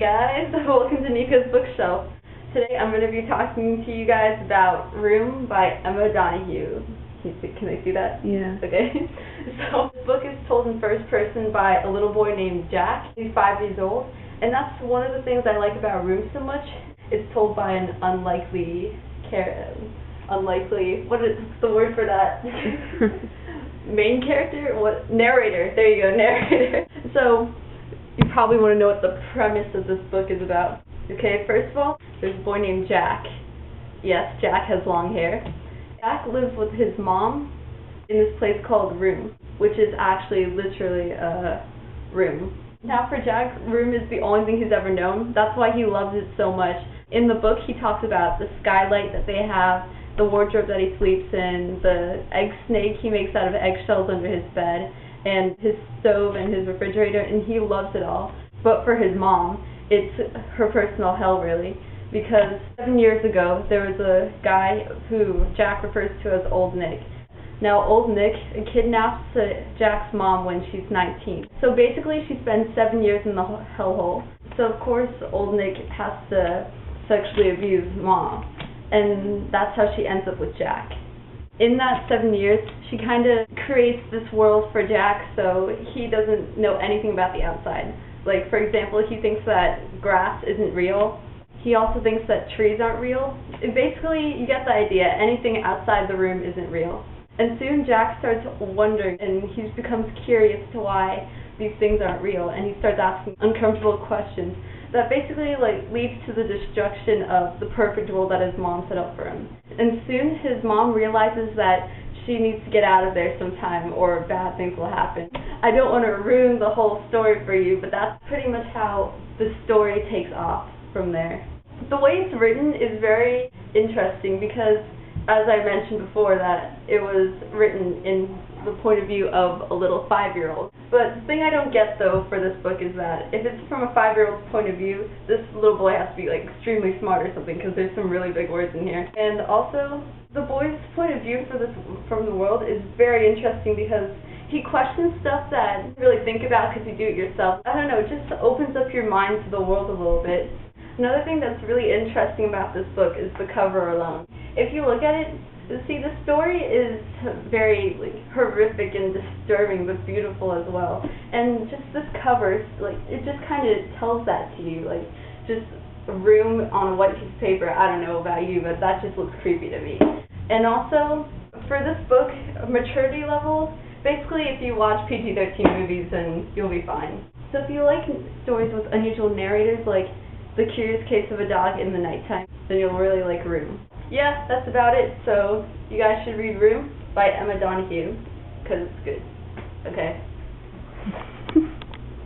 guys, welcome to Nika's Bookshelf. Today I'm going to be talking to you guys about Room by Emma Donoghue. Can I see that? Yeah. Okay. So this book is told in first person by a little boy named Jack. He's 5 years old, and that's one of the things I like about Room so much. It's told by an unlikely, what is the word for that? Main character? What? Narrator. There you go, narrator. So you probably want to know what the premise of this book is about. Okay, first of all, there's a boy named Jack. Yes, Jack has long hair. Jack lives with his mom in this place called Room, which is actually literally a room. Now for Jack, Room is the only thing he's ever known. That's why he loves it so much. In the book, he talks about the skylight that they have, the wardrobe that he sleeps in, the egg snake he makes out of eggshells under his bed, and his stove and his refrigerator, and he loves it all. But for his mom, it's her personal hell, really, because 7 years ago, there was a guy who Jack refers to as Old Nick. Now, Old Nick kidnaps Jack's mom when she's 19. So basically, she spends 7 years in the hellhole. So of course, Old Nick has to sexually abuse mom, and that's how she ends up with Jack. In that 7 years, she kind of creates this world for Jack so he doesn't know anything about the outside. Like, for example, he thinks that grass isn't real. He also thinks that trees aren't real. Basically, you get the idea. Anything outside the room isn't real. And soon Jack starts wondering, and he becomes curious to why these things aren't real, and he starts asking uncomfortable questions that basically leads to the destruction of the perfect world that his mom set up for him. And soon his mom realizes that she needs to get out of there sometime or bad things will happen. I don't want to ruin the whole story for you, but that's pretty much how the story takes off from there. The way it's written is very interesting because, as I mentioned before, that it was written in the point of view of a little 5-year-old. But the thing I don't get, though, for this book is that if it's from a 5-year-old's point of view, this little boy has to be extremely smart or something, because there's some really big words in here. And also, the boy's point of view from the world is very interesting because he questions stuff that you really think about because you do it yourself. I don't know, it just opens up your mind to the world a little bit. Another thing that's really interesting about this book is the cover alone. If you look at it, see, the story is very horrific and disturbing, but beautiful as well. And just this cover, it just kind of tells that to you, just a room on a white piece of paper. I don't know about you, but that just looks creepy to me. And also, for this book, maturity level, basically if you watch PG-13 movies, then you'll be fine. So if you like stories with unusual narrators, like The Curious Case of a Dog in the Nighttime, then you'll really like Room. Yeah, that's about it. So you guys should read Room by Emma Donoghue, because it's good. Okay.